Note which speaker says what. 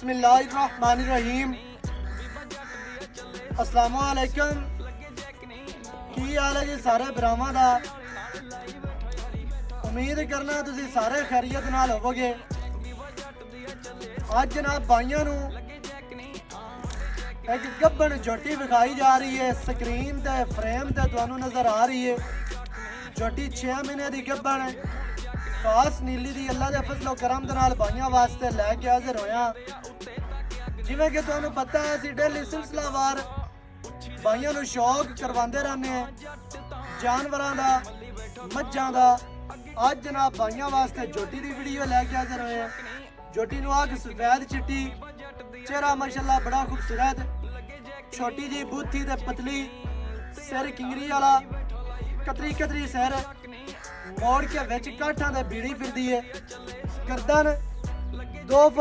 Speaker 1: बिस्मिल्लाहिर्रहमानिर्रहीम। अस्सलामुअलैकुम। की हाल है जी सारे भरावां दा। उम्मीद करना तुसी सारे खैरियत नाल होवोगे। अज जनाब भाइयों नू एक गब्बन झोटी विखाई जा रही है। स्क्रीन ते फ्रेम ते तुहानू नजर आ रही है। झोटी 6 महीने की गब्बन है। खास नीली दी अल्लाह दे फजलो करम दे नाल भाइयों वास्ते लैके हाजिर होया। जिवें कि तुहानू पता है असीं डेली सिलसिलावार भाइयों नू शौक करवाते रहने हैं जानवरां दा, मज्जां दा। अज जनाब भाइयों वास्ते झोटी की वीडियो लैके हाजिर होए हैं। झोटी नू अग सफेद चिट्टी, चेहरा माशाल्लाह बड़ा खूबसूरत, छोटी जी बूथी ते पतली, सिर किंगरी वाला, कतरी कतरी सिर, मोड़ के विच काठां दे बीड़ी फिरदी है। गर्दन 2 फुट